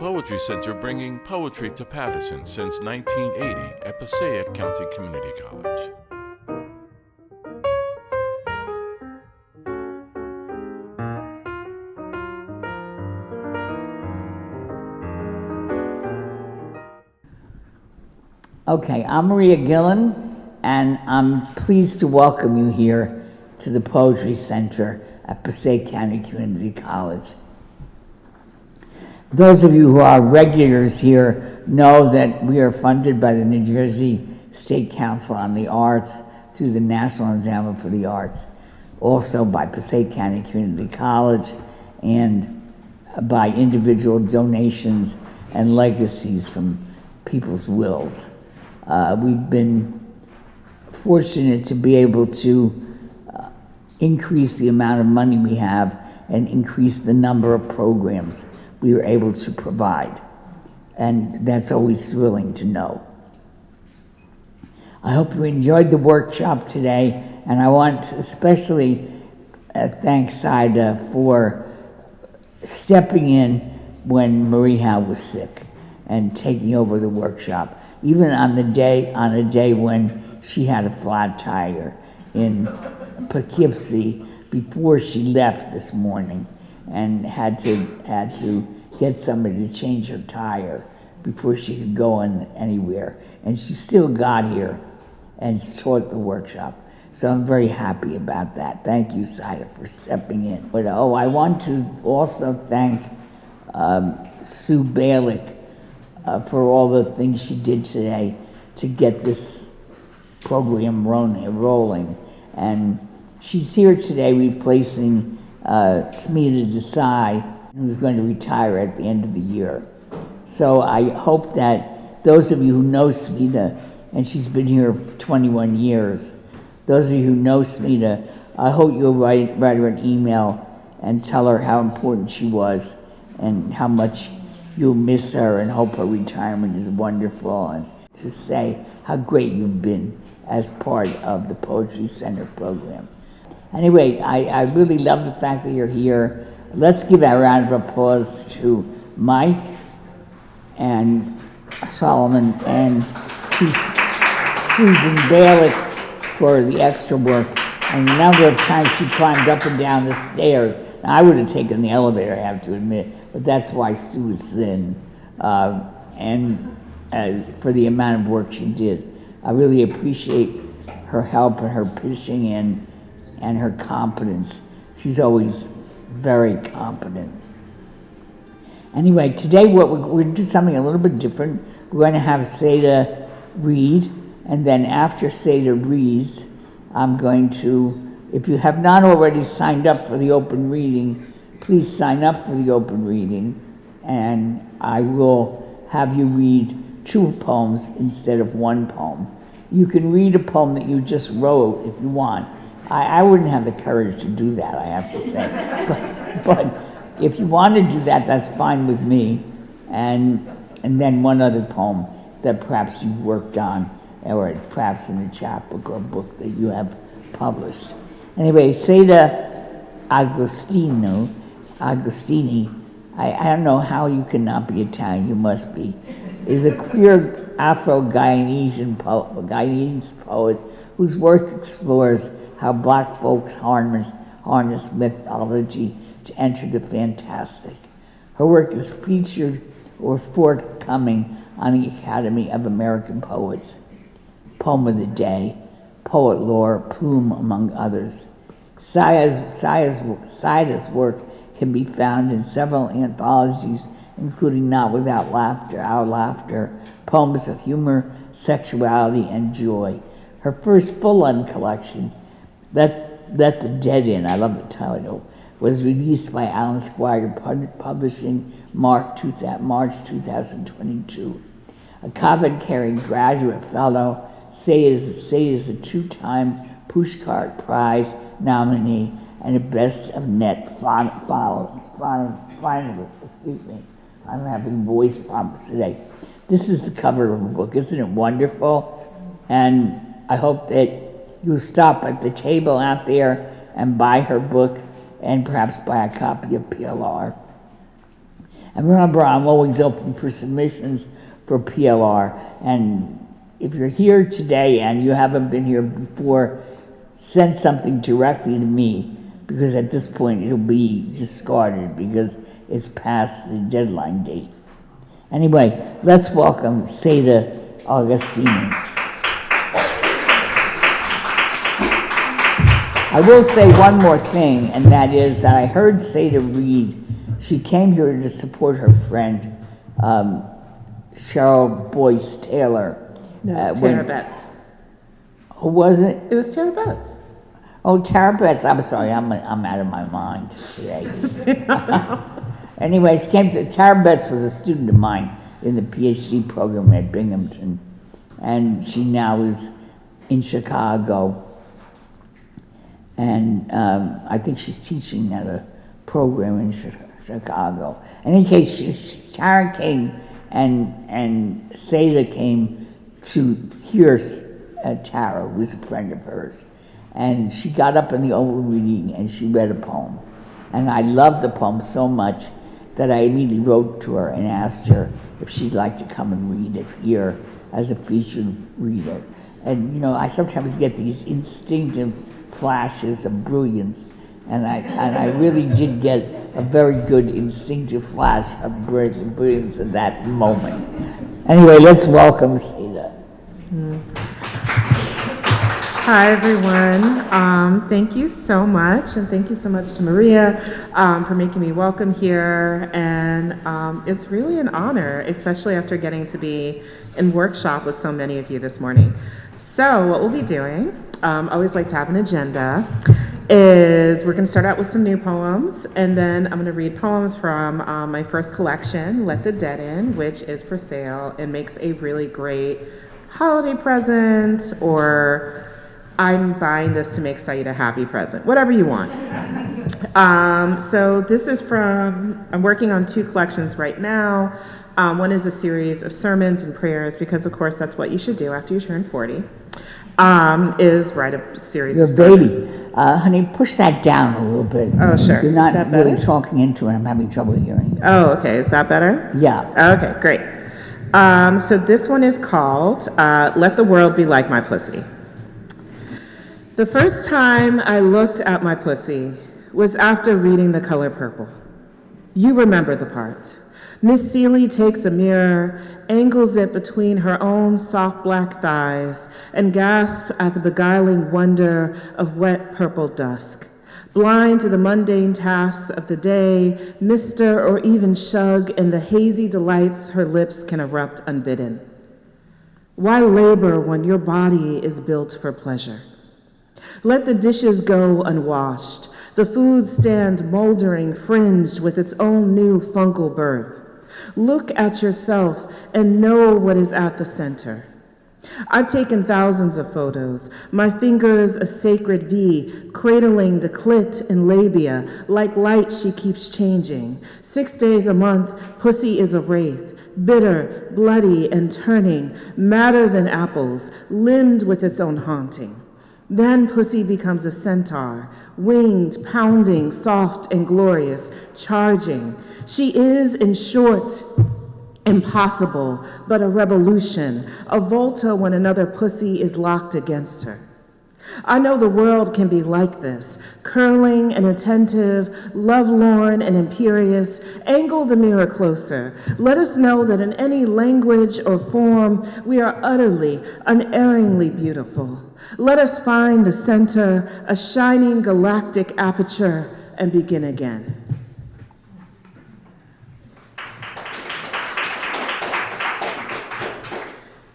Poetry Center, bringing poetry to Patterson since 1980 at Passaic County Community College. Okay, I'm Maria Gillen, and I'm pleased to welcome you here to the Poetry Center at Passaic County Community College. Those of you who are regulars here know that we are funded by the New Jersey State Council on the Arts through the National Endowment for the Arts, also by Passaic County Community College, and by individual donations and legacies from people's wills. We've been fortunate to be able to increase the amount of money we have and increase the number of programs we were able to provide. And that's always thrilling to know. I hope you enjoyed the workshop today, and I want to especially thank Saida for stepping in when Maria was sick and taking over the workshop, even on a day when she had a flat tire in Poughkeepsie before she left this morning, and had to get somebody to change her tire before she could go anywhere. And she still got here and taught the workshop. So I'm very happy about that. Thank you, Saida, for stepping in. But I want to also thank Sue Balick for all the things she did today to get this program rolling. And she's here today replacing Smita Desai, who's going to retire at the end of the year. So I hope that those of you who know Smita, and she's been here for 21 years, those of you who know Smita, I hope you'll write her an email and tell her how important she was and how much you'll miss her, and hope her retirement is wonderful, and to say how great you've been as part of the Poetry Center program. Anyway, I really love the fact that you're here. Let's give a round of applause to Mike and Solomon and to Susan Balick for the extra work and the number of times she climbed up and down the stairs. Now, I would have taken the elevator, I have to admit, but that's why Sue is in, and for the amount of work she did. I really appreciate her help and her pitching in and her competence. She's always very competent. Anyway, today we're going to do something a little bit different. We're going to have Saida read, and then after Saida reads, I'm going to, if you have not already signed up for the open reading, please sign up for the open reading, and I will have you read 2 poems instead of 1 poem. You can read a poem that you just wrote if you want. I wouldn't have the courage to do that, I have to say. But if you want to do that, that's fine with me. And then 1 other poem that perhaps you've worked on, or perhaps in a chapbook or book that you have published. Anyway, Saida Agostini, I don't know how you cannot be Italian, you must be, is a queer Afro-Guyanese poet whose work explores how Black folks harness mythology to enter the fantastic. Her work is featured or forthcoming on the Academy of American Poets, Poem of the Day, Poet Laureate, Plume, among others. Saida's work can be found in several anthologies, including Not Without Laughter, Our Laughter, Poems of Humor, Sexuality, and Joy. Her first full-length collection, Let the Dead In, I love the title, was released by Alan Squire Publishing March 2022. A Covent-Garden graduate fellow, Saida is a 2-time Pushcart Prize nominee and a Best of Net finalist. Excuse me, I'm having voice problems today. This is the cover of the book. Isn't it wonderful? And I hope that you'll stop at the table out there and buy her book and perhaps buy a copy of PLR. And remember, I'm always open for submissions for PLR. And if you're here today and you haven't been here before, send something directly to me, because at this point it'll be discarded because it's past the deadline date. Anyway, let's welcome Saida Agostini. I will say one more thing, and that is that I heard Saida read. She came here to support her friend, Cheryl Boyce Taylor. No, Tara Betts. Who was it? It was Tara Betts. Oh, Tara Betts. I'm sorry, I'm out of my mind today. Anyway, she came to, Tara Betts was a student of mine in the PhD program at Binghamton, and she now is in Chicago. And I think she's teaching at a program in Chicago. In any case, Tara came and Saida came to hear Tara, who was a friend of hers. And she got up in the open reading and she read a poem. And I loved the poem so much that I immediately wrote to her and asked her if she'd like to come and read it here as a featured reader. And you know, I sometimes get these instinctive flashes of brilliance, and I really did get a very good instinctive flash of brilliance in that moment. Anyway, let's welcome Saida. Hi, everyone. Thank you so much, and thank you so much to Maria for making me welcome here. And it's really an honor, especially after getting to be in workshop with so many of you this morning. So what we'll be doing, I always like to have an agenda, is we're going to start out with some new poems, and then I'm going to read poems from my first collection, Let the Dead In, which is for sale and makes a really great holiday present, or I'm buying this to make Saida happy present, whatever you want. So this is from, I'm working on two collections right now. One is a series of sermons and prayers, because of course that's what you should do after you turn 40, is write a series of sermons. Baby, honey, push that down a little bit. Oh, sure. You're Is not that really better? talking into it. I'm having trouble hearing you. Oh, okay. Is that better? Yeah. Okay, great. So this one is called Let the World Be Like My Pussy. The first time I looked at my pussy was after reading The Color Purple. You remember the part. Miss Seeley takes a mirror, angles it between her own soft black thighs, and gasps at the beguiling wonder of wet purple dusk. Blind to the mundane tasks of the day, mister or even shug in the hazy delights her lips can erupt unbidden. Why labor when your body is built for pleasure? Let the dishes go unwashed, the food stand moldering, fringed with its own new fungal birth. Look at yourself and know what is at the center. I've taken thousands of photos, my fingers a sacred V, cradling the clit and labia, like light she keeps changing. 6 days a month, pussy is a wraith, bitter, bloody, and turning, madder than apples, limbed with its own haunting. Then pussy becomes a centaur, winged, pounding, soft and glorious, charging. She is, in short, impossible, but a revolution, a volta when another pussy is locked against her. I know the world can be like this, curling and attentive, lovelorn and imperious. Angle the mirror closer. Let us know that in any language or form, we are utterly, unerringly beautiful. Let us find the center, a shining galactic aperture, and begin again.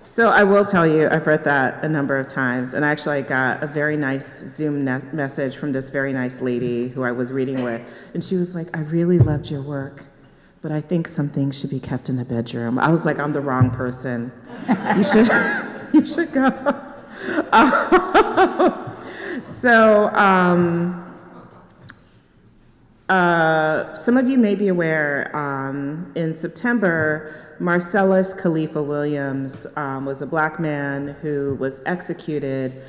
So I will tell you, I've read that a number of times, and actually I got a very nice Zoom message from this very nice lady who I was reading with, and she was like, I really loved your work, but I think some things should be kept in the bedroom. I was like, I'm the wrong person. You should go. Some of you may be aware, in September, Marcellus Khalifa Williams was a black man who was executed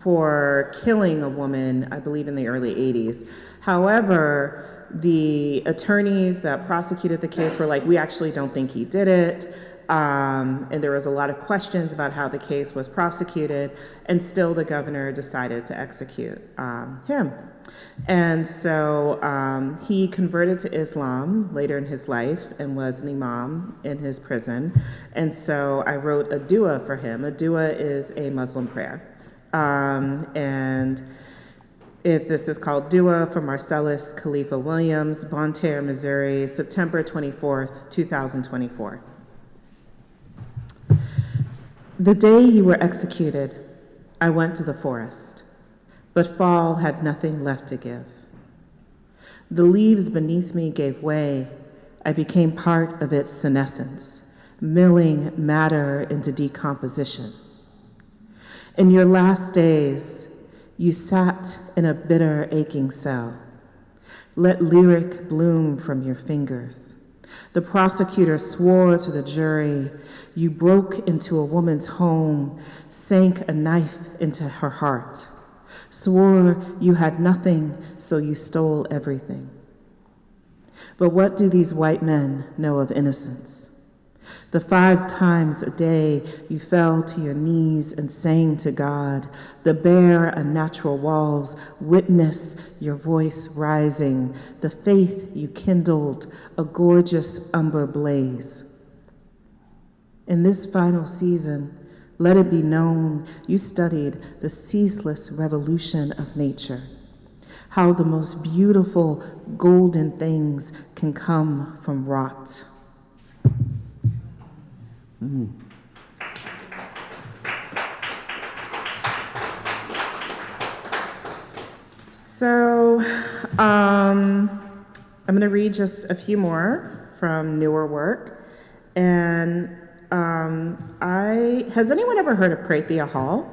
for killing a woman, I believe in the early 80s. However, The attorneys that prosecuted the case were like, we actually don't think he did it. And there was a lot of questions about how the case was prosecuted, and still the governor decided to execute him. And so he converted to Islam later in his life and was an imam in his prison. And so I wrote a dua for him. A dua is a Muslim prayer. This is called Dua for Marcellus Khalifa Williams, Bonne Terre, Missouri, September 24th, 2024. The day you were executed, I went to the forest, but fall had nothing left to give. The leaves beneath me gave way. I became part of its senescence, milling matter into decomposition. In your last days, you sat in a bitter, aching cell. Let lyric bloom from your fingers. The prosecutor swore to the jury. You broke into a woman's home, sank a knife into her heart, swore you had nothing, so you stole everything. But what do these white men know of innocence? The 5 times a day you fell to your knees and sang to God, the bare, unnatural walls witness your voice rising, the faith you kindled, a gorgeous umber blaze. In this final season, let it be known you studied the ceaseless revolution of nature, how the most beautiful golden things can come from rot. So I'm going to read just a few more from newer work. And has anyone ever heard of Prathia Hall?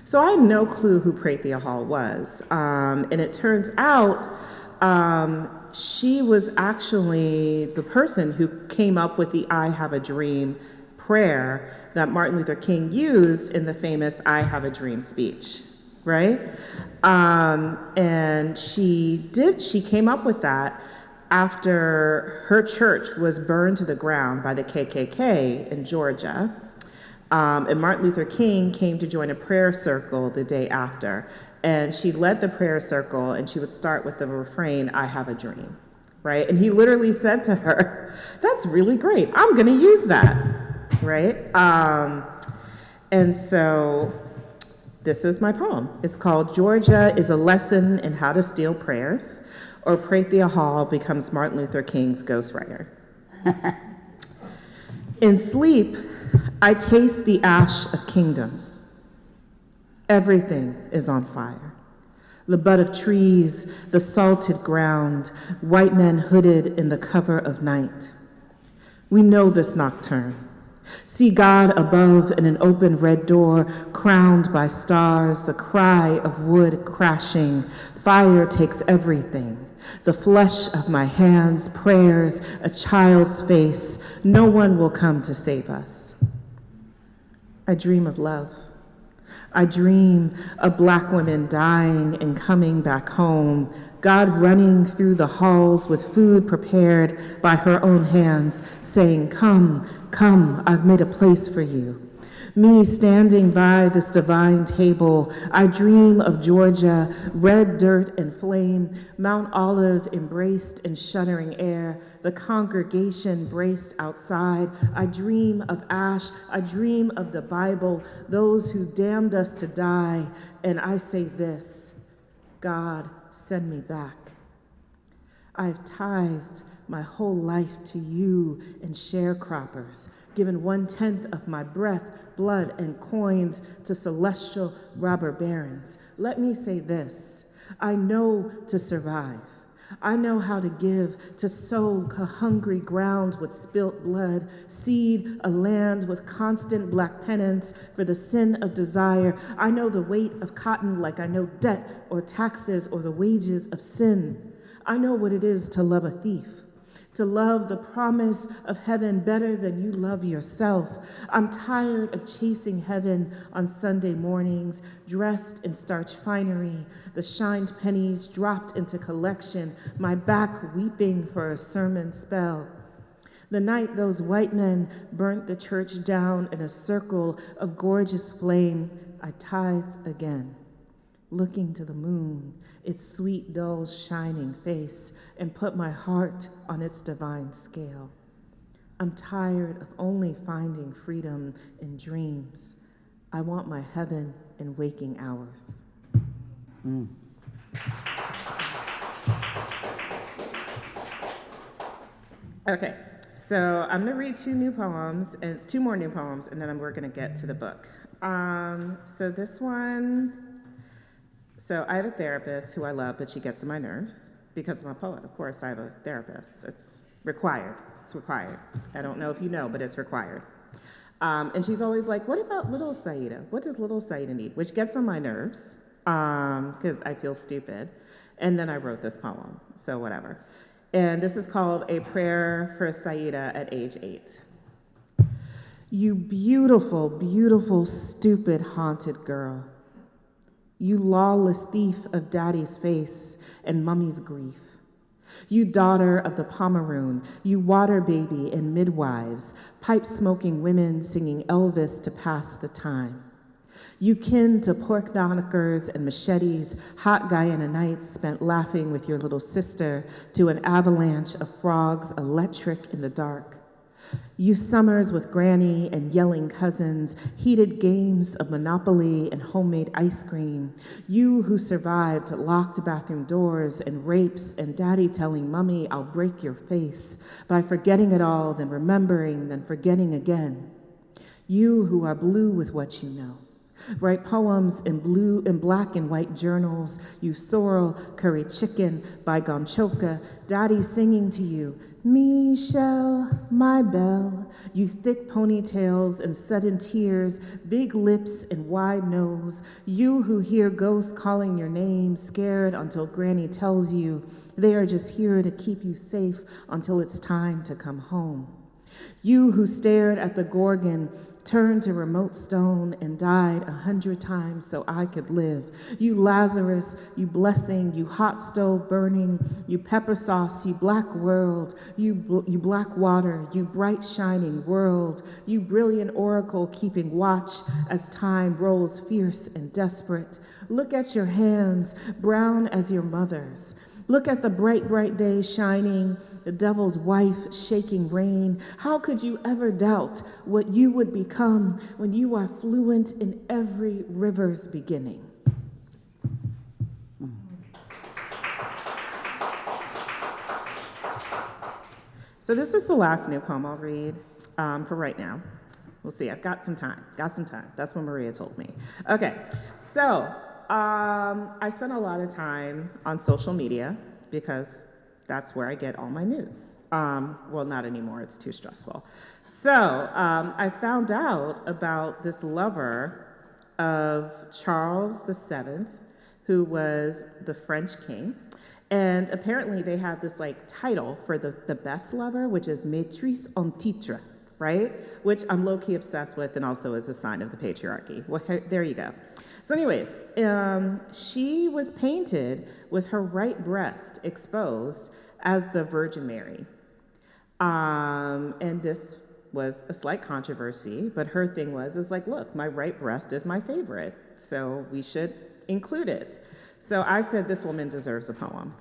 So I had no clue who Prathia Hall was. And it turns out she was actually the person who came up with the I Have a Dream prayer that Martin Luther King used in the famous I Have a Dream speech, right? And she came up with that after her church was burned to the ground by the KKK in Georgia. And Martin Luther King came to join a prayer circle the day after. And she led the prayer circle, and she would start with the refrain, I have a dream, right? And he literally said to her, that's really great. I'm going to use that, right? And so this is my poem. It's called Georgia is a Lesson in How to Steal Prayers, or Prathia Hall becomes Martin Luther King's ghostwriter. In sleep, I taste the ash of kingdoms. Everything is on fire. The bud of trees, the salted ground, white men hooded in the cover of night. We know this nocturne. See God above in an open red door, crowned by stars, the cry of wood crashing. Fire takes everything. The flesh of my hands, prayers, a child's face. No one will come to save us. I dream of love. I dream of Black women dying and coming back home, God running through the halls with food prepared by her own hands, saying, come, come, I've made a place for you. Me standing by this divine table, I dream of Georgia, red dirt and flame, Mount Olive embraced in shuddering air, the congregation braced outside. I dream of ash, I dream of the Bible, those who damned us to die, and I say this, God, send me back. I've tithed my whole life to you and sharecroppers, given 1/10 of my breath, blood, and coins to celestial robber barons. Let me say this, I know to survive. I know how to give, to sow a hungry ground with spilt blood, seed a land with constant Black penance for the sin of desire. I know the weight of cotton like I know debt or taxes or the wages of sin. I know what it is to love a thief, to love the promise of heaven better than you love yourself. I'm tired of chasing heaven on Sunday mornings, dressed in starch finery, the shined pennies dropped into collection, my back weeping for a sermon spell. The night those white men burnt the church down in a circle of gorgeous flame, I tithed again, looking to the moon, its sweet, dull, shining face, and put my heart on its divine scale. I'm tired of only finding freedom in dreams. I want my heaven in waking hours. Okay, so I'm gonna read two more new poems, and then we're gonna get to the book. So this one, so I have a therapist who I love, but she gets on my nerves because I'm a poet. Of course, I have a therapist. It's required. It's required. I don't know if you know, but it's required. And she's always like, what about little Saida? What does little Saida need? Which gets on my nerves because I feel stupid. And then I wrote this poem, so whatever. And this is called A Prayer for Saida at age 8. You beautiful, beautiful, stupid, haunted girl. You lawless thief of daddy's face and mummy's grief. You daughter of the Pomeroon, you water baby and midwives, pipe-smoking women singing Elvis to pass the time. You kin to pork knockers and machetes, hot Guyana nights spent laughing with your little sister to an avalanche of frogs electric in the dark. You summers with granny and yelling cousins, heated games of Monopoly and homemade ice cream. You who survived locked bathroom doors and rapes and daddy telling mommy, I'll break your face, by forgetting it all, then remembering, then forgetting again. You who are blue with what you know. Write poems in blue and black and white journals. You sorrel, curry chicken, bygone choka, daddy singing to you, Michelle, my belle. You thick ponytails and sudden tears, big lips and wide nose. You who hear ghosts calling your name, scared until granny tells you they are just here to keep you safe until it's time to come home. You who stared at the Gorgon, turned to remote stone and died 100 times so I could live. You Lazarus, you blessing, you hot stove burning, you pepper sauce, you black world, you black water, you bright shining world, you brilliant oracle keeping watch as time rolls fierce and desperate. Look at your hands, brown as your mother's. Look at the bright, bright day shining, the devil's wife shaking rain. How could you ever doubt what you would become when you are fluent in every river's beginning? So this is the last new poem I'll read for right now. We'll see, I've got some time. That's what Maria told me. Okay, so I spend a lot of time on social media because that's where I get all my news. Well, not anymore, it's too stressful. So I found out about this lover of Charles VII, who was the French king. And apparently they had this like title for the best lover, which is maîtresse en titre, right? Which I'm low-key obsessed with and also is a sign of the patriarchy. Well, there you go. So anyways, she was painted with her right breast exposed as the Virgin Mary. And this was a slight controversy, but her thing was like, look, my right breast is my favorite, so we should include it. So I said, this woman deserves a poem.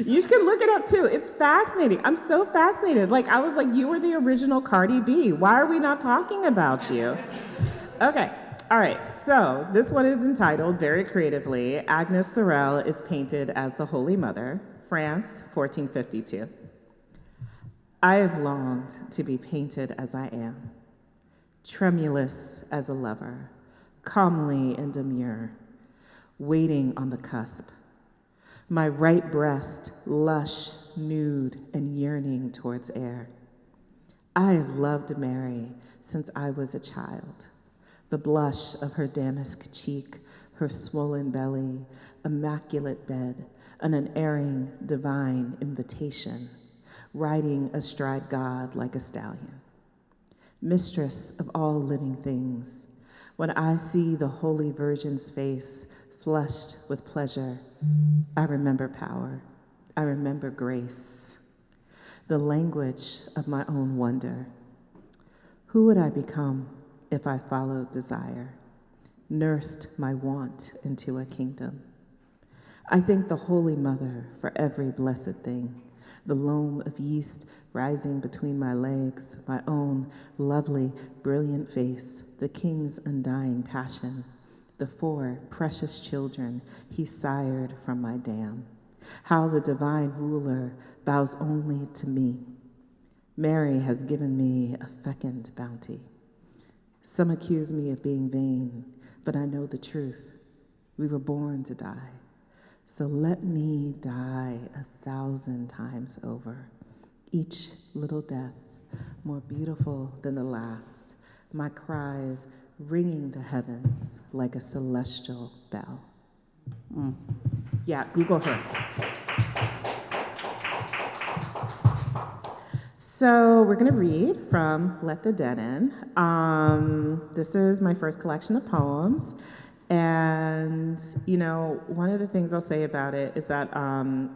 You can look it up too. It's fascinating. I'm so fascinated. Like, I was like, you were the original Cardi B. Why are we not talking about you? Okay. All right. So this one is entitled, very creatively, Agnes Sorel is painted as the Holy Mother, France, 1452. I have longed to be painted as I am, tremulous as a lover, calmly and demure, waiting on the cusp. My right breast, lush, nude, and yearning towards air. I have loved Mary since I was a child. The blush of her damask cheek, her swollen belly, immaculate bed, an unerring divine invitation, riding astride God like a stallion. Mistress of all living things, when I see the Holy Virgin's face flushed with pleasure, I remember power, I remember grace, the language of my own wonder. Who would I become if I followed desire, nursed my want into a kingdom? I thank the Holy Mother for every blessed thing, the loam of yeast rising between my legs, my own lovely, brilliant face, the King's undying passion, the 4 precious children he sired from my dam, how the divine ruler bows only to me. Mary has given me a fecund bounty. Some accuse me of being vain, but I know the truth. We were born to die. So let me die 1,000 times over, each little death more beautiful than the last, my cries ringing the heavens like a celestial bell. Yeah, Google her. So we're going to read from Let the Dead In. This is my first collection of poems. And, you know, one of the things I'll say about it is that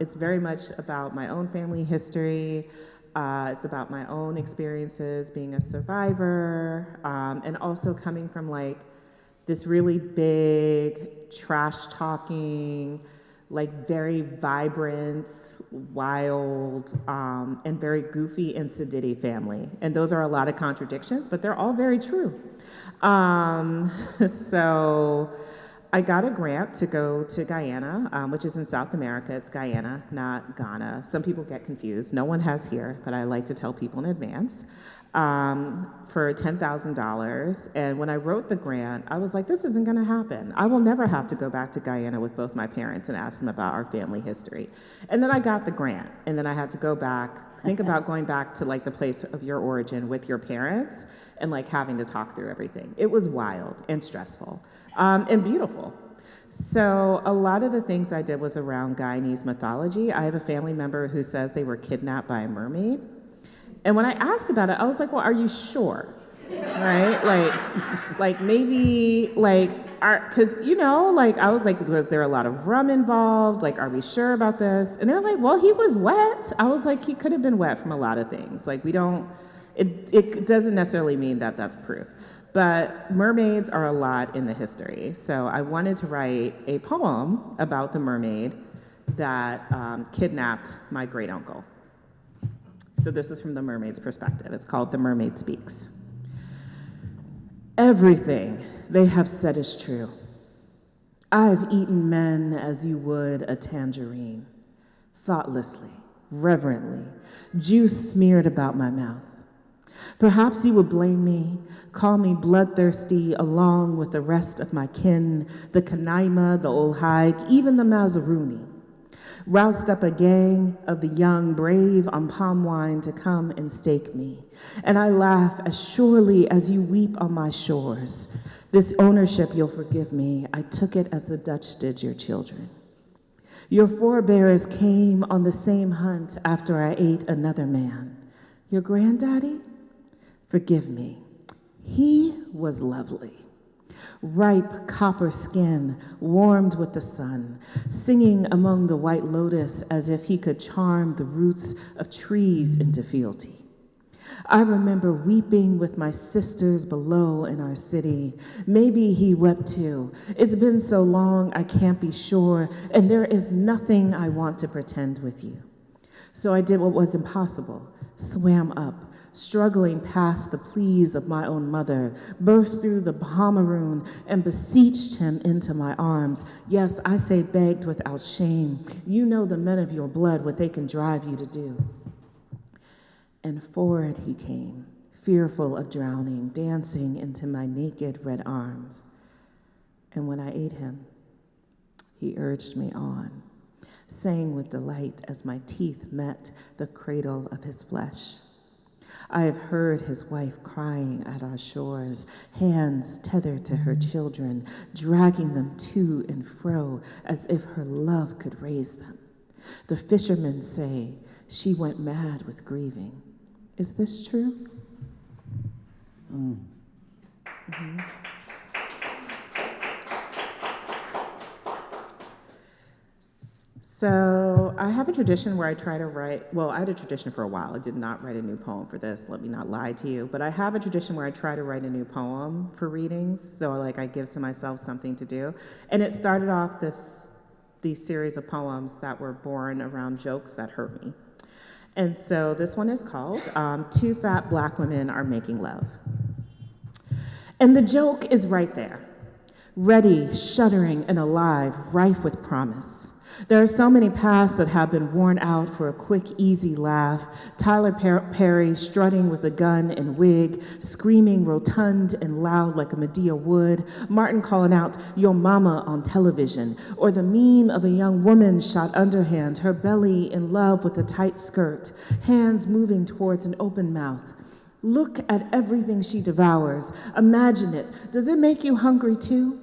it's very much about my own family history. It's about my own experiences being a survivor, and also coming from like this really big, trash-talking, like very vibrant, wild, and very goofy and sedity family. And those are a lot of contradictions, but they're all very true. So I got a grant to go to Guyana, which is in South America. It's Guyana, not Ghana. Some people get confused. No one has here, but I like to tell people in advance, for $10,000. And when I wrote the grant, I was like, this isn't gonna happen. I will never have to go back to Guyana with both my parents and ask them about our family history. And then I got the grant, and then I had to go back, think about going back to like the place of your origin with your parents and like having to talk through everything. It was wild and stressful, and beautiful. So a lot of the things I did was around Guyanese mythology. I have a family member who says they were kidnapped by a mermaid. And when I asked about it, I was like, well, are you sure? Right? Like maybe, like, because, you know, like, I was like, was there a lot of rum involved? Like, are we sure about this? And they're like, well, he was wet. I was like, he could have been wet from a lot of things. Like, we don't, it doesn't necessarily mean that that's proof. But mermaids are a lot in the history. So I wanted to write a poem about the mermaid that kidnapped my great uncle. So this is from the mermaid's perspective. It's called The Mermaid Speaks. Everything they have said is true. I've eaten men as you would a tangerine, thoughtlessly, reverently, juice smeared about my mouth. Perhaps you would blame me, call me bloodthirsty along with the rest of my kin, the Kanaima, the Olhaik, even the Mazaruni. Roused up a gang of the young brave on palm wine to come and stake me. And I laugh as surely as you weep on my shores. This ownership, you'll forgive me, I took it as the Dutch did your children. Your forebears came on the same hunt after I ate another man. Your granddaddy? Forgive me. He was lovely. Ripe copper skin, warmed with the sun, singing among the white lotus as if he could charm the roots of trees into fealty. I remember weeping with my sisters below in our city. Maybe he wept too. It's been so long I can't be sure, and there is nothing I want to pretend with you. So I did what was impossible, swam up, struggling past the pleas of my own mother, burst through the Bahamaroon and beseeched him into my arms. Yes, I say begged without shame. You know the men of your blood, what they can drive you to do. And forward he came, fearful of drowning, dancing into my naked red arms. And when I ate him, he urged me on, sang with delight as my teeth met the cradle of his flesh. I have heard his wife crying at our shores, hands tethered to her children, dragging them to and fro as if her love could raise them. The fishermen say she went mad with grieving. Is this true? Mm-hmm. So I have a tradition where I try to write, well, I had a tradition for a while. I did not write a new poem for this, let me not lie to you, but I have a tradition where I try to write a new poem for readings, so like I give to myself something to do. And it started off these series of poems that were born around jokes that hurt me. And so this one is called Two Fat Black Women Are Making Love. And the joke is right there, ready, shuddering, and alive, rife with promise. There are so many paths that have been worn out for a quick, easy laugh. Tyler Perry strutting with a gun and wig, screaming rotund and loud like a Medea would. Martin calling out, "Your mama" on television. Or the meme of a young woman shot underhand, her belly in love with a tight skirt, hands moving towards an open mouth. Look at everything she devours. Imagine it. Does it make you hungry too?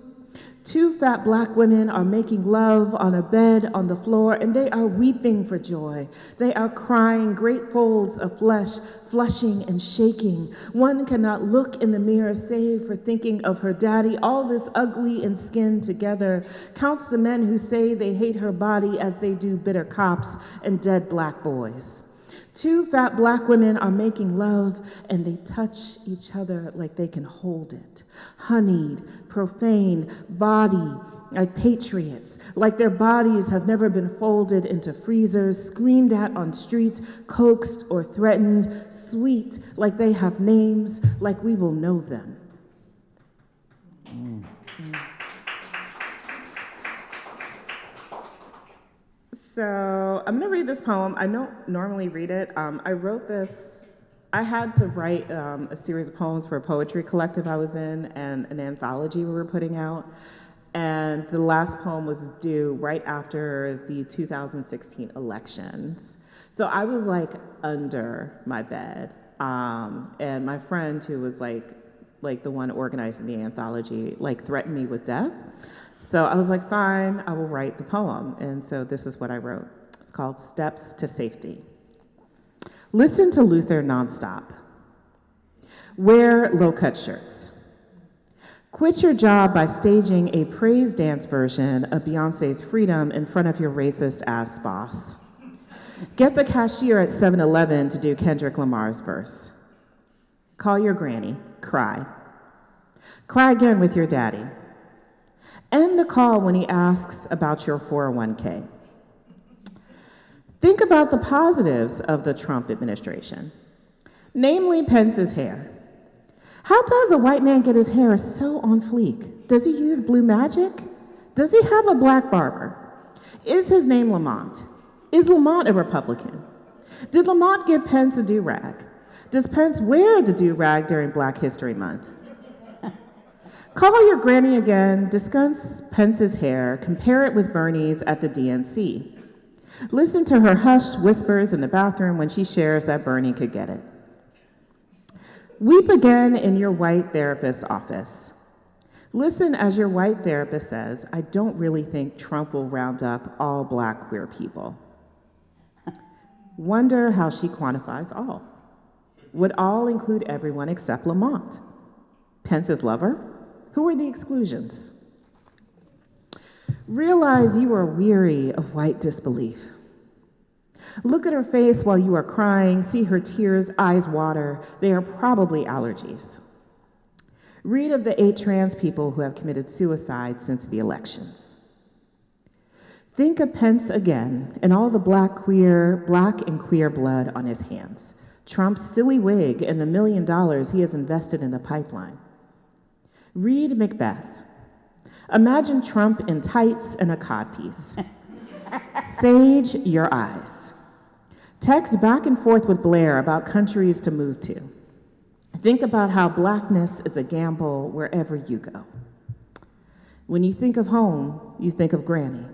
Two fat black women are making love on a bed on the floor, and they are weeping for joy. They are crying great folds of flesh, flushing and shaking. One cannot look in the mirror save for thinking of her daddy, all this ugly and skinned together. Counts the men who say they hate her body as they do bitter cops and dead black boys. Two fat black women are making love, and they touch each other like they can hold it. Honeyed, profane, body, like patriots, like their bodies have never been folded into freezers, screamed at on streets, coaxed or threatened, sweet, like they have names, like we will know them. So I'm gonna read this poem. I don't normally read it. I wrote this, I had to write a series of poems for a poetry collective I was in and an anthology we were putting out. And the last poem was due right after the 2016 elections. So I was like under my bed. And my friend who was like the one organizing the anthology, like threatened me with death. So I was like, fine, I will write the poem. And so this is what I wrote. It's called Steps to Safety. Listen to Luther nonstop. Wear low-cut shirts. Quit your job by staging a praise dance version of Beyonce's Freedom in front of your racist ass boss. Get the cashier at 7-Eleven to do Kendrick Lamar's verse. Call your granny, cry. Cry again with your daddy. End the call when he asks about your 401k. Think about the positives of the Trump administration, namely Pence's hair. How does a white man get his hair so on fleek? Does he use blue magic? Does he have a black barber? Is his name Lamont? Is Lamont a Republican? Did Lamont give Pence a do-rag? Does Pence wear the do-rag during Black History Month? Call your granny again, discuss Pence's hair, compare it with Bernie's at the DNC. Listen to her hushed whispers in the bathroom when she shares that Bernie could get it. Weep again in your white therapist's office. Listen as your white therapist says, I don't really think Trump will round up all black queer people. Wonder how she quantifies all. Would all include everyone except Lamont? Pence's lover? Who are the exclusions? Realize you are weary of white disbelief. Look at her face while you are crying, see her tears, eyes water. They are probably allergies. Read of the 8 trans people who have committed suicide since the elections. Think of Pence again and all the black and queer blood on his hands. Trump's silly wig and the $1 million he has invested in the pipeline. Read Macbeth. Imagine Trump in tights and a codpiece. Sage your eyes. Text back and forth with Blair about countries to move to. Think about how blackness is a gamble wherever you go. When you think of home, you think of Granny,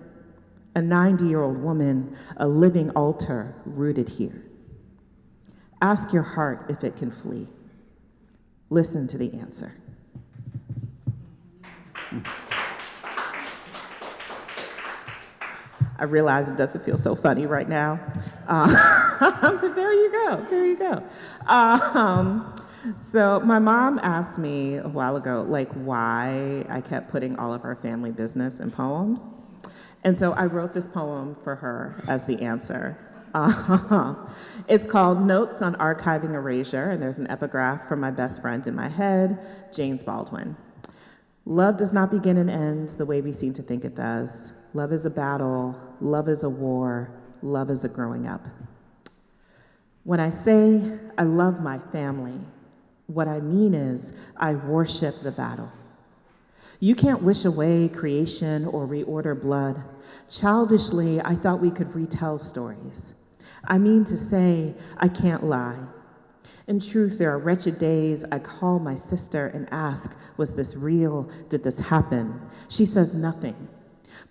a 90-year-old woman, a living altar rooted here. Ask your heart if it can flee. Listen to the answer. I realize it doesn't feel so funny right now, but there you go, there you go. So my mom asked me a while ago, like, why I kept putting all of our family business in poems. And so I wrote this poem for her as the answer. It's called Notes on Archiving Erasure, and there's an epigraph from my best friend in my head, James Baldwin. Love does not begin and end the way we seem to think it does. Love is a battle, love is a war, love is a growing up. When I say I love my family, what I mean is I worship the battle. You can't wish away creation or reorder blood. Childishly, I thought we could retell stories. I mean to say, I can't lie. In truth, there are wretched days I call my sister and ask, was this real? Did this happen? She says nothing.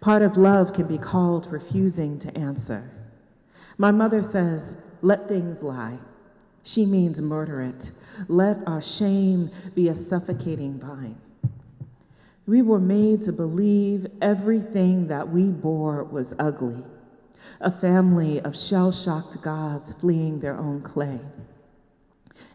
Part of love can be called refusing to answer. My mother says, let things lie. She means murder it. Let our shame be a suffocating vine. We were made to believe everything that we bore was ugly. A family of shell-shocked gods fleeing their own clay.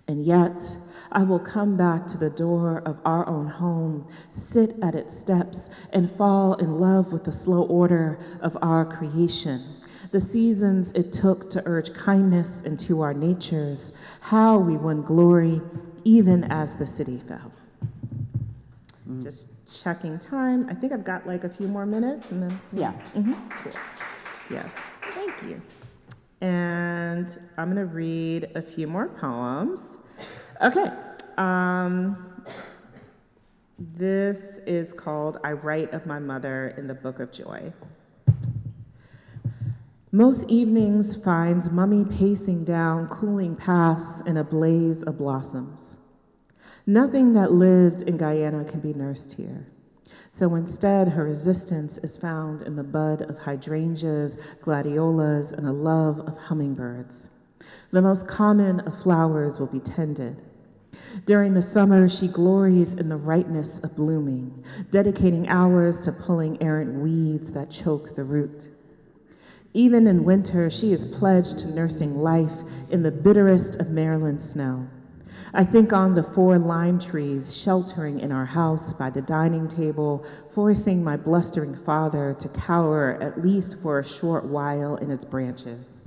And yet, I will come back to the door of our own home, sit at its steps, and fall in love with the slow order of our creation. The seasons it took to urge kindness into our natures, how we won glory even as the city fell. Just checking time. I think I've got like a few more minutes and then. Yeah. Cool. Yes, thank you. And I'm gonna read a few more poems. Okay, this is called I Write of My Mother in the Book of Joy. Most evenings finds Mummy pacing down cooling paths in a blaze of blossoms. Nothing that lived in Guyana can be nursed here. So instead, her resistance is found in the bud of hydrangeas, gladiolas, and a love of hummingbirds. The most common of flowers will be tended. During the summer, she glories in the rightness of blooming, dedicating hours to pulling errant weeds that choke the root. Even in winter, she is pledged to nursing life in the bitterest of Maryland snow. I think on the 4 lime trees sheltering in our house by the dining table, forcing my blustering father to cower at least for a short while in its branches.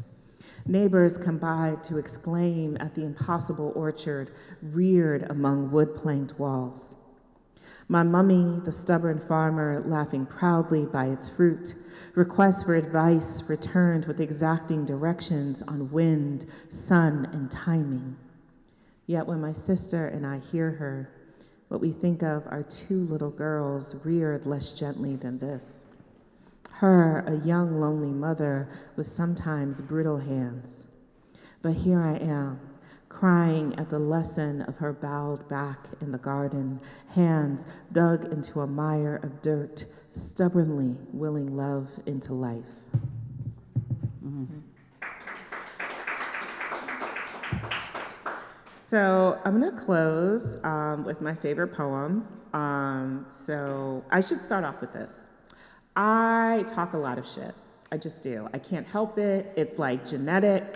Neighbors come by to exclaim at the impossible orchard reared among wood-planked walls. My mummy, the stubborn farmer, laughing proudly by its fruit, requests for advice returned with exacting directions on wind, sun, and timing. Yet when my sister and I hear her, what we think of are 2 little girls reared less gently than this. Her, a young, lonely mother with sometimes brutal hands. But here I am, crying at the lesson of her bowed back in the garden, hands dug into a mire of dirt, stubbornly willing love into life. So I'm going to close with my favorite poem. So I should start off with this. I talk a lot of shit. I just do. I can't help it. It's like genetic.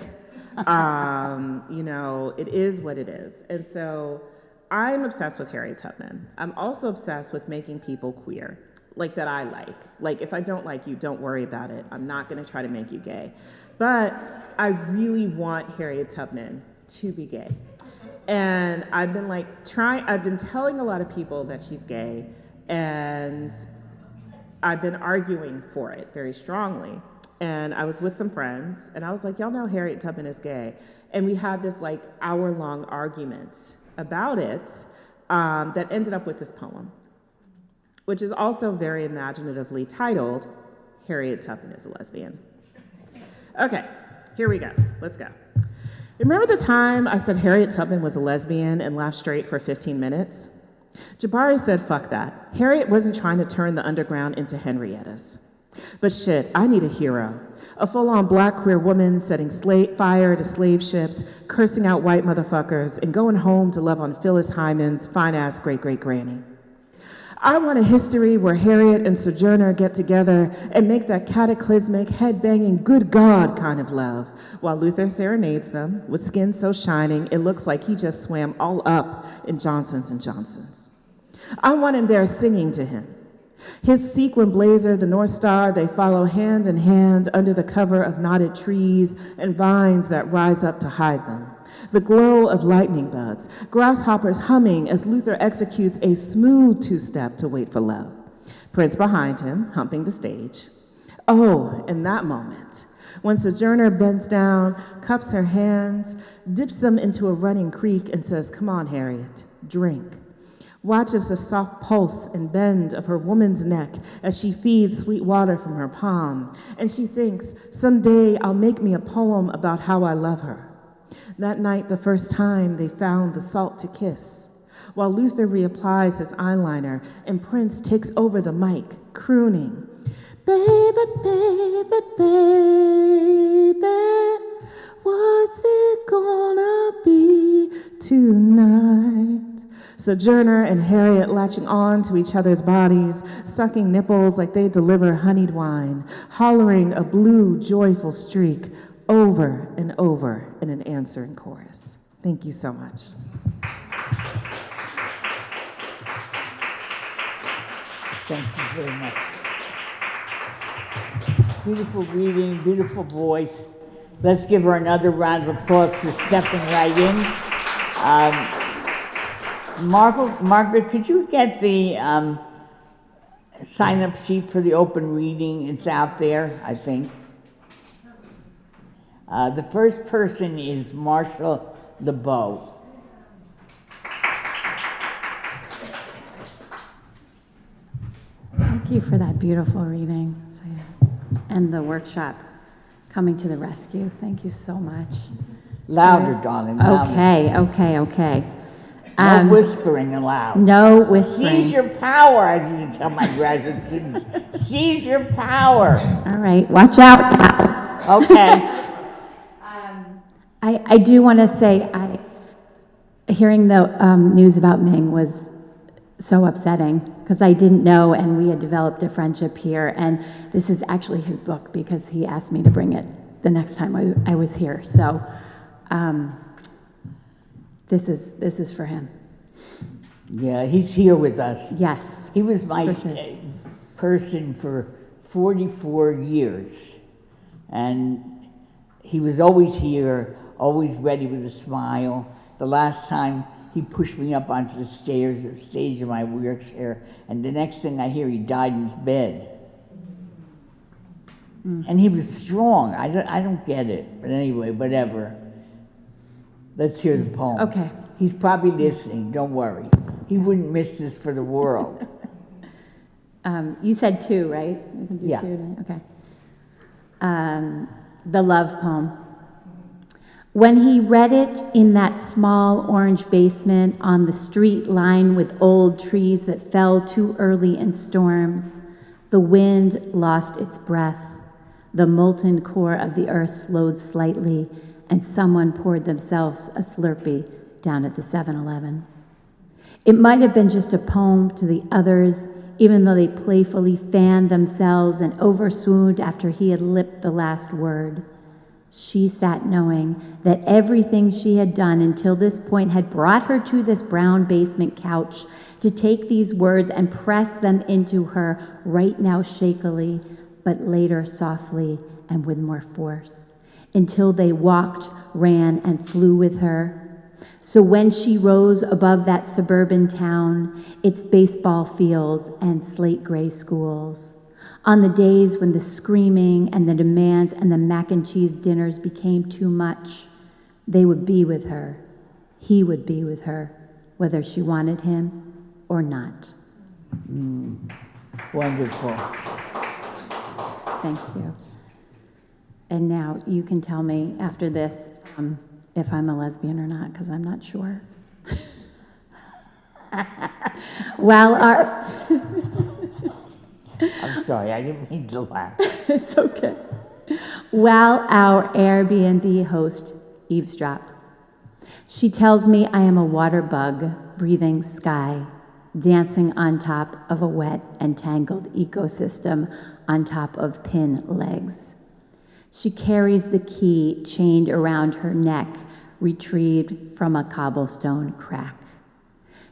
You know, it is what it is. And so I'm obsessed with Harriet Tubman. I'm also obsessed with making people queer, like that I like. Like if I don't like you, don't worry about it. I'm not going to try to make you gay. But I really want Harriet Tubman to be gay. And I've been telling a lot of people that she's gay, and I've been arguing for it very strongly. And I was with some friends, and I was like, y'all know Harriet Tubman is gay. And we had this like hour-long argument about it that ended up with this poem, which is also very imaginatively titled, Harriet Tubman is a Lesbian. Okay, here we go, let's go. Remember the time I said Harriet Tubman was a lesbian and laughed straight for 15 minutes? Jabari said, fuck that. Harriet wasn't trying to turn the underground into Henriettas. But shit, I need a hero. A full-on black queer woman setting fire to slave ships, cursing out white motherfuckers, and going home to love on Phyllis Hyman's fine-ass great-great-granny. I want a history where Harriet and Sojourner get together and make that cataclysmic, head-banging, good God kind of love, while Luther serenades them with skin so shining it looks like he just swam all up in Johnson's & Johnson's. I want him there singing to him. His sequin blazer, the North Star, they follow hand in hand under the cover of knotted trees and vines that rise up to hide them. The glow of lightning bugs, grasshoppers humming as Luther executes a smooth two-step to Wait for Love. Prince behind him, humping the stage. Oh, in that moment, when Sojourner bends down, cups her hands, dips them into a running creek and says, "Come on, Harriet, drink." Watches the soft pulse and bend of her woman's neck as she feeds sweet water from her palm, and she thinks, someday I'll make me a poem about how I love her. That night, the first time they found the salt to kiss, while Luther reapplies his eyeliner and Prince takes over the mic, crooning, "Baby, baby, baby, what's it gonna be tonight?" Sojourner and Harriet latching on to each other's bodies, sucking nipples like they deliver honeyed wine, hollering a blue, joyful streak over and over in an answering chorus. Thank you so much. Thank you very much. Beautiful reading, beautiful voice. Let's give her another round of applause for stepping right in. Margaret, could you get the sign-up sheet for the open reading? It's out there, I think. The first person is Marshall LeBeau. Thank you for that beautiful reading, Saida, and the workshop coming to the rescue. Thank you so much. Louder, darling, louder. Okay. No whispering aloud. No whispering. Seize your power, I used to tell my graduate students. Seize your power. All right, watch out. Okay. I do want to say, hearing the news about Ming was so upsetting because I didn't know, and we had developed a friendship here, and this is actually his book because he asked me to bring it the next time I was here. So this is for him. Yeah, he's here with us. Yes. He was my sure. person for 44 years, and he was always here, always ready with a smile. The last time he pushed me up onto the stage in my wheelchair, and the next thing I hear, he died in his bed. And he was strong. I don't get it, but anyway, whatever. Let's hear the poem. Okay. He's probably listening, don't worry. He wouldn't miss this for the world. You said two, right? We can do Yeah. two. Okay. The love poem. When he read it in that small orange basement on the street lined with old trees that fell too early in storms, the wind lost its breath. The molten core of the earth slowed slightly, and someone poured themselves a Slurpee down at the 7-Eleven. It might have been just a poem to the others, even though they playfully fanned themselves and overswooned after he had lipped the last word. She sat knowing that everything she had done until this point had brought her to this brown basement couch to take these words and press them into her right now shakily, but later softly and with more force, until they walked, ran, and flew with her. So when she rose above that suburban town, its baseball fields and slate gray schools, on the days when the screaming and the demands and the mac and cheese dinners became too much, they would be with her. He would be with her, whether she wanted him or not. Wonderful. Thank you. And now you can tell me after this if I'm a lesbian or not, because I'm not sure. While our... I'm sorry, I didn't mean to laugh. It's okay. while our Airbnb host eavesdrops. She tells me I am a water bug breathing sky, dancing on top of a wet and tangled ecosystem on top of pin legs. She carries the key chained around her neck, retrieved from a cobblestone crack.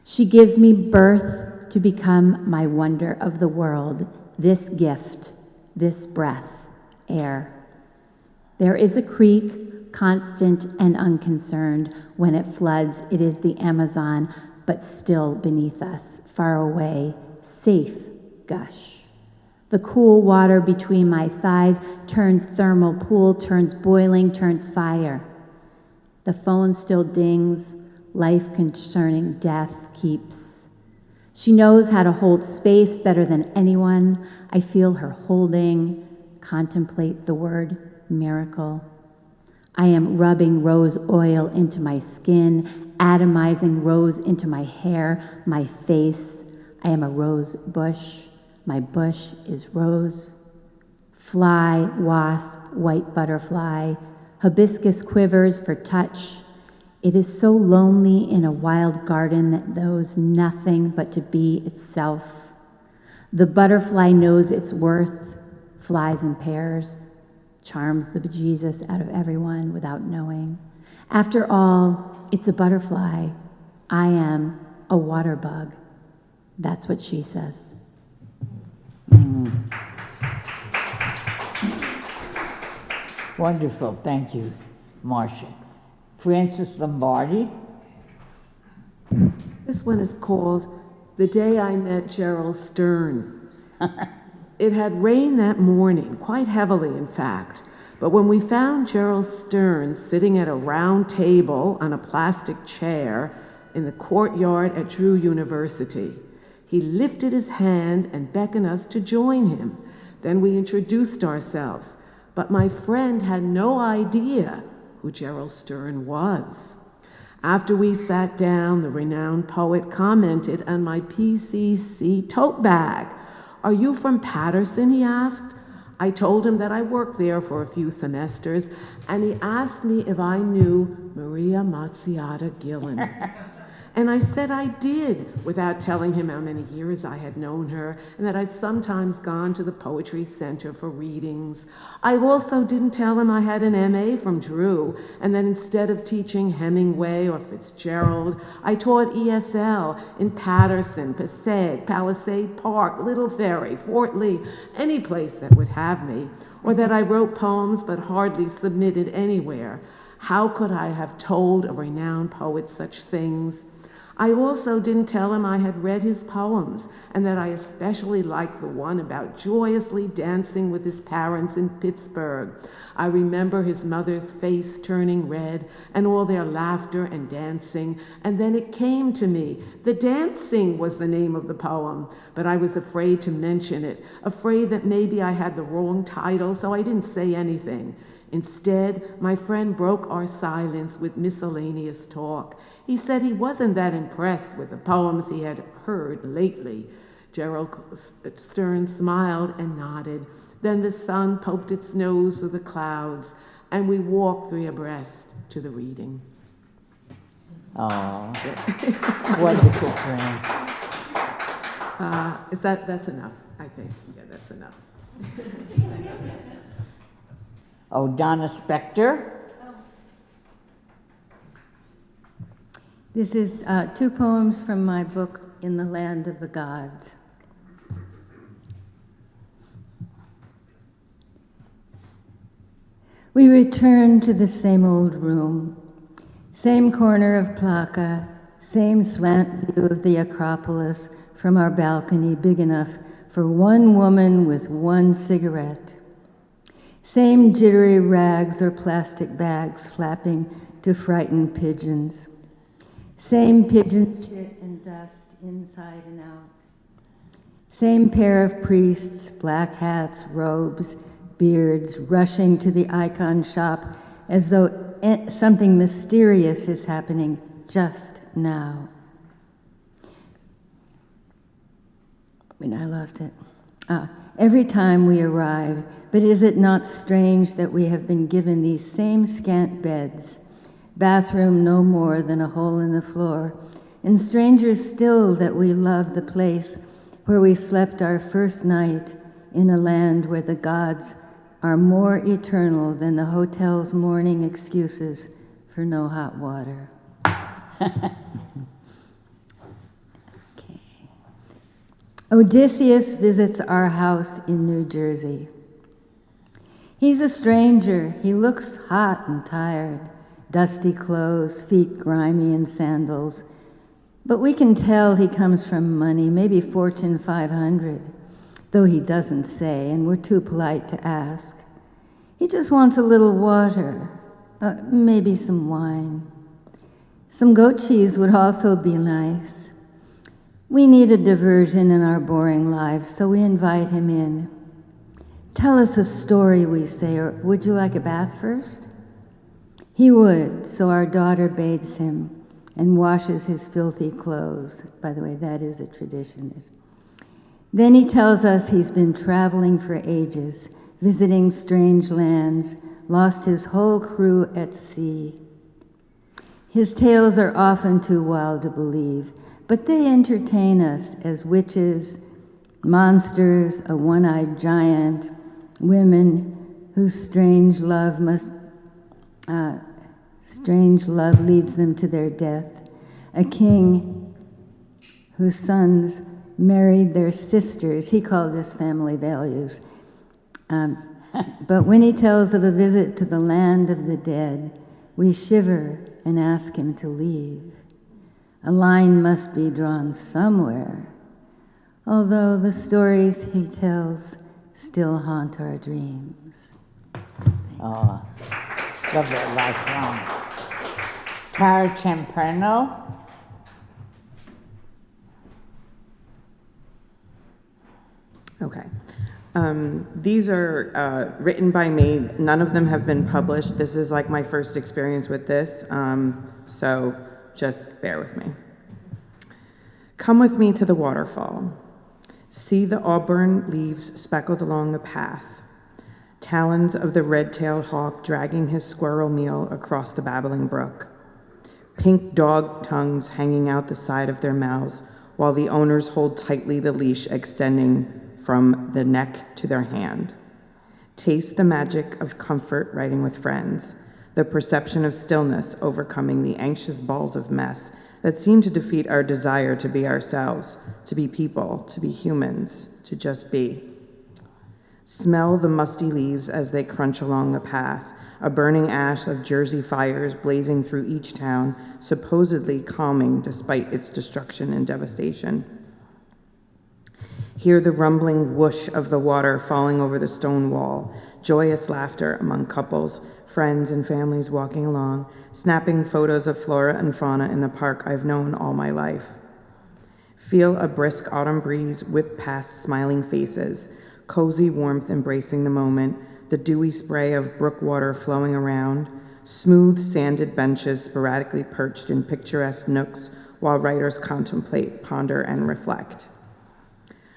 She gives me birth to become my wonder of the world, this gift, this breath, air. There is a creek, constant and unconcerned. When it floods, it is the Amazon, but still beneath us, far away, safe gush. The cool water between my thighs turns thermal pool, turns boiling, turns fire. The phone still dings, life concerning death keeps. She knows how to hold space better than anyone. I feel her holding, contemplate the word miracle. I am rubbing rose oil into my skin, atomizing rose into my hair, my face. I am a rose bush. My bush is rose. Fly, wasp, white butterfly, hibiscus quivers for touch. It is so lonely in a wild garden that knows nothing but to be itself. The butterfly knows its worth, flies in pairs, charms the bejesus out of everyone without knowing. After all, it's a butterfly. I am a water bug. That's what she says. Wonderful, thank you, Marcia. Francis Lombardi. This one is called The Day I Met Gerald Stern. It had rained that morning, quite heavily in fact, but when we found Gerald Stern sitting at a round table on a plastic chair in the courtyard at Drew University, he lifted his hand and beckoned us to join him. Then we introduced ourselves, but my friend had no idea who Gerald Stern was. After we sat down, the renowned poet commented on my PCCC tote bag. "Are you from Patterson?" he asked. I told him that I worked there for a few semesters, and he asked me if I knew Maria Mazziata Gillen. And I said I did, without telling him how many years I had known her, and that I'd sometimes gone to the Poetry Center for readings. I also didn't tell him I had an MA from Drew, and that instead of teaching Hemingway or Fitzgerald, I taught ESL in Patterson, Passaic, Palisade Park, Little Ferry, Fort Lee, any place that would have me, or that I wrote poems but hardly submitted anywhere. How could I have told a renowned poet such things? I also didn't tell him I had read his poems, and that I especially liked the one about joyously dancing with his parents in Pittsburgh. I remember his mother's face turning red, and all their laughter and dancing, and then it came to me. The Dancing was the name of the poem, but I was afraid to mention it, afraid that maybe I had the wrong title, so I didn't say anything. Instead, my friend broke our silence with miscellaneous talk. He said he wasn't that impressed with the poems he had heard lately. Gerald Stern smiled and nodded. Then the sun poked its nose through the clouds, and we walked three abreast to the reading. Oh, wonderful friend. That's enough, I think. Yeah, that's enough. Oh, Donna Spector. This is two poems from my book, In the Land of the Gods. We return to the same old room, same corner of Plaka, same slant view of the Acropolis from our balcony big enough for one woman with one cigarette. Same jittery rags or plastic bags flapping to frighten pigeons. Same pigeon shit and dust inside and out. Same pair of priests, black hats, robes, beards, rushing to the icon shop as though something mysterious is happening just now. I lost it. every time we arrive, but is it not strange that we have been given these same scant beds, bathroom no more than a hole in the floor, and stranger still that we love the place where we slept our first night in a land where the gods are more eternal than the hotel's morning excuses for no hot water. Okay. Odysseus visits our house in New Jersey. He's a stranger. He looks hot and tired, dusty clothes, feet grimy in sandals. But we can tell he comes from money, maybe Fortune 500, though he doesn't say, and we're too polite to ask. He just wants a little water, maybe some wine. Some goat cheese would also be nice. We need a diversion in our boring lives, so we invite him in. Tell us a story, we say, or would you like a bath first? He would, so our daughter bathes him and washes his filthy clothes. By the way, that is a tradition. Then he tells us he's been traveling for ages, visiting strange lands, lost his whole crew at sea. His tales are often too wild to believe, but they entertain us as witches, monsters, a one-eyed giant, women whose strange love leads them to their death, a king whose sons married their sisters. He called this family values. But when he tells of a visit to the land of the dead, we shiver and ask him to leave. A line must be drawn somewhere, although the stories he tells still haunt our dreams. Oh, love that last one. Cara Champerno. Okay. These are written by me. None of them have been published. This is like my first experience with this, so just bear with me. Come with me to the waterfall. See the auburn leaves speckled along the path, talons of the red-tailed hawk dragging his squirrel meal across the babbling brook, pink dog tongues hanging out the side of their mouths while the owners hold tightly the leash extending from the neck to their hand. Taste the magic of comfort riding with friends, the perception of stillness overcoming the anxious balls of mess that seem to defeat our desire to be ourselves, to be people, to be humans, to just be. Smell the musty leaves as they crunch along the path, a burning ash of Jersey fires blazing through each town, supposedly calming despite its destruction and devastation. Hear the rumbling whoosh of the water falling over the stone wall, joyous laughter among couples, friends and families walking along, snapping photos of flora and fauna in the park I've known all my life. Feel a brisk autumn breeze whip past smiling faces, cozy warmth embracing the moment, the dewy spray of brook water flowing around, smooth sanded benches sporadically perched in picturesque nooks while writers contemplate, ponder, and reflect.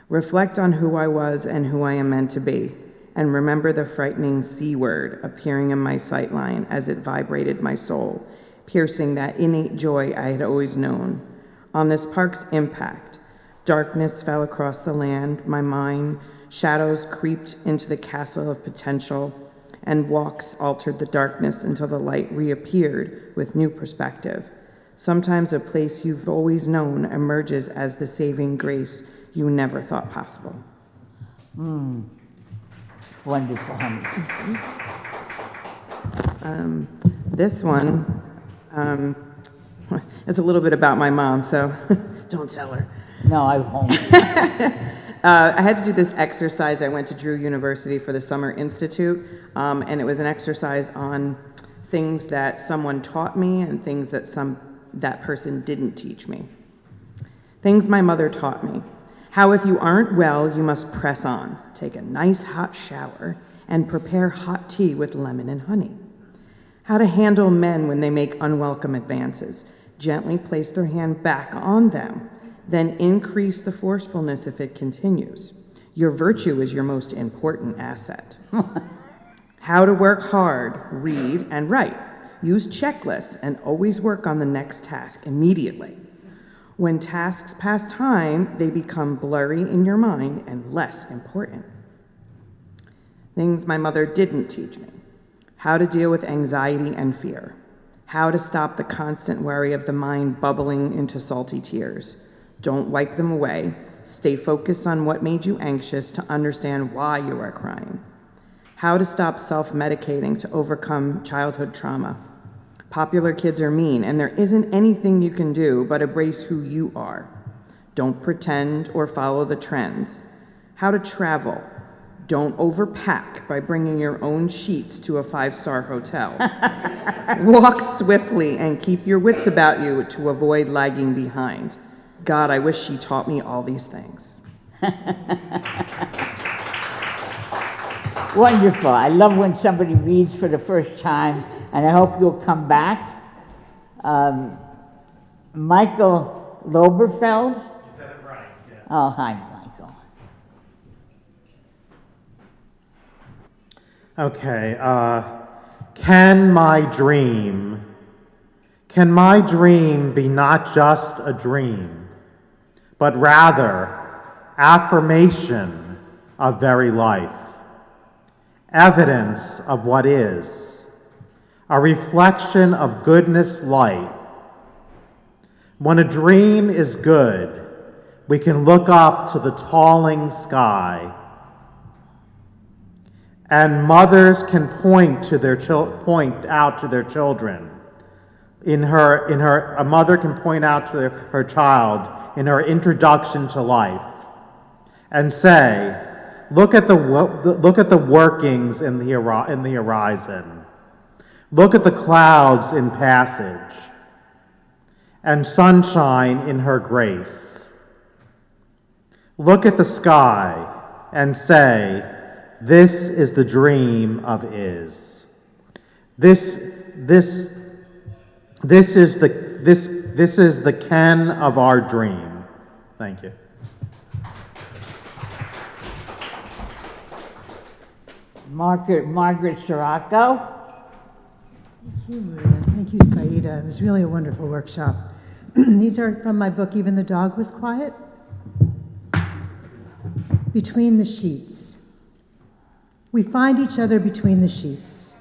Reflect on who I was and who I am meant to be, and remember the frightening C word appearing in my sightline as it vibrated my soul, piercing that innate joy I had always known. On this park's impact, darkness fell across the land, my mind, shadows creeped into the castle of potential, and walks altered the darkness until the light reappeared with new perspective. Sometimes a place you've always known emerges as the saving grace you never thought possible. Wonderful, honey. This one is a little bit about my mom, so don't tell her. No, I won't. I had to do this exercise. I went to Drew University for the Summer Institute, and it was an exercise on things that someone taught me and things that person didn't teach me. Things my mother taught me. How if you aren't well, you must press on, take a nice hot shower, and prepare hot tea with lemon and honey. How to handle men when they make unwelcome advances. Gently place their hand back on them, then increase the forcefulness if it continues. Your virtue is your most important asset. How to work hard, read, and write. Use checklists and always work on the next task immediately. When tasks pass time, they become blurry in your mind and less important. Things my mother didn't teach me. How to deal with anxiety and fear. How to stop the constant worry of the mind bubbling into salty tears. Don't wipe them away. Stay focused on what made you anxious to understand why you are crying. How to stop self-medicating to overcome childhood trauma. Popular kids are mean, and there isn't anything you can do but embrace who you are. Don't pretend or follow the trends. How to travel. Don't overpack by bringing your own sheets to a 5-star hotel. Walk swiftly and keep your wits about you to avoid lagging behind. God, I wish she taught me all these things. Wonderful. I love when somebody reads for the first time, and I hope you'll come back. Michael Loberfeld. You said it right, yes. Oh, hi, Michael. Okay, can my dream be not just a dream, but rather affirmation of very life, evidence of what is, a reflection of goodness light? When a dream is good, we can look up to the tolling sky, and mothers can point out to their children. A mother can point out to her child in her introduction to life and say, look at the workings in the horizon. Look at the clouds in passage, and sunshine in her grace. Look at the sky and say, this is the dream of is. This is the Ken of our dream. Thank you. Margaret Sirocco. Thank you, Maria. Thank you, Saida. It was really a wonderful workshop. These are from my book, Even the Dog Was Quiet. Between the sheets. We find each other between the sheets.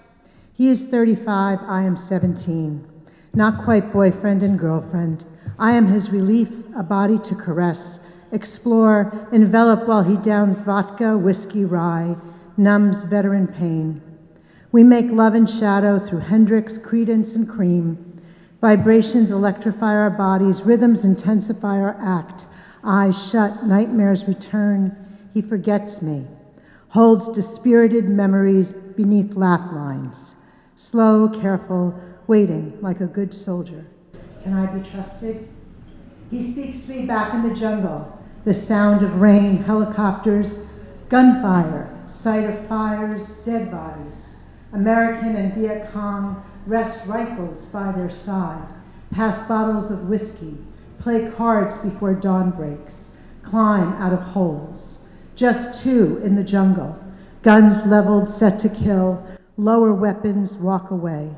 He is 35, I am 17. Not quite boyfriend and girlfriend. I am his relief, a body to caress, explore, envelop while he downs vodka, whiskey, rye, numbs veteran pain. We make love and shadow through Hendrix, Credence, and Cream. Vibrations electrify our bodies, rhythms intensify our act. Eyes shut, nightmares return. He forgets me, holds dispirited memories beneath laugh lines. Slow, careful, waiting like a good soldier. Can I be trusted? He speaks to me back in the jungle, the sound of rain, helicopters, gunfire, sight of fires, dead bodies. American and Viet Cong rest rifles by their side, pass bottles of whiskey, play cards before dawn breaks, climb out of holes. Just two in the jungle, guns leveled, set to kill, lower weapons, walk away.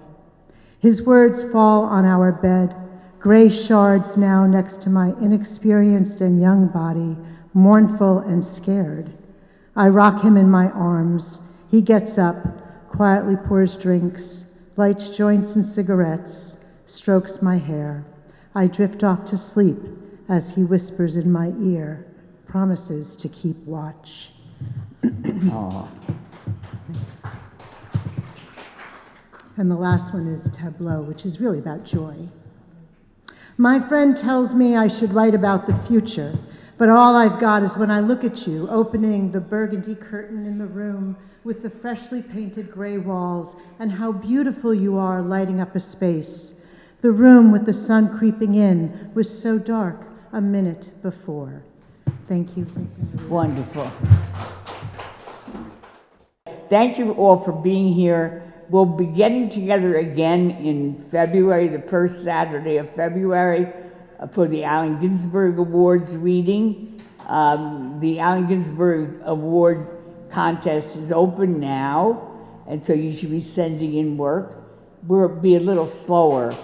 His words fall on our bed, gray shards now next to my inexperienced and young body, mournful and scared. I rock him in my arms. He gets up, quietly pours drinks, lights joints and cigarettes, strokes my hair. I drift off to sleep as he whispers in my ear, promises to keep watch. Oh. Thanks. And the last one is Tableau, which is really about joy. My friend tells me I should write about the future, but all I've got is when I look at you, opening the burgundy curtain in the room with the freshly painted gray walls, and how beautiful you are lighting up a space. The room with the sun creeping in was so dark a minute before. Thank you. Wonderful. Thank you all for being here. We'll be getting together again in February, the first Saturday of February, for the Allen Ginsberg Awards reading. The Allen Ginsberg Award contest is open now, and so you should be sending in work. We'll be a little slower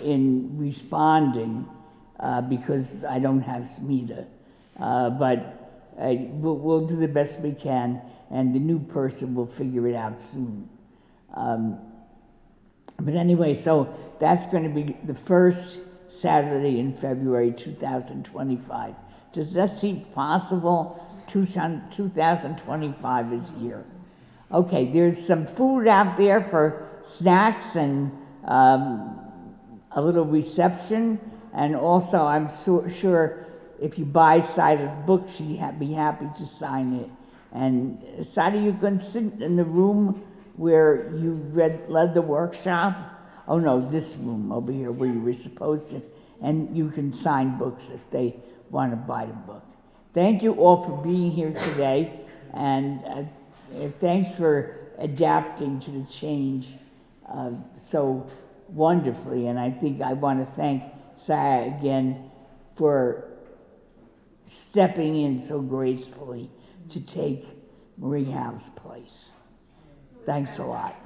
in responding because I don't have Smita, but we'll do the best we can, and the new person will figure it out soon. But anyway, so that's going to be the first Saturday in February 2025. Does that seem possible? 2025 is here. Okay, there's some food out there for snacks and a little reception. And also, I'm sure if you buy Saida's book, she'd be happy to sign it. And Saida, you can sit in the room where you led the workshop. Oh no, this room over here where you were supposed to. And you can sign books if they want to buy the book. Thank you all for being here today, and thanks for adapting to the change so wonderfully. And I think I want to thank Saida again for stepping in so gracefully to take Marie Howe's place. Thanks a lot.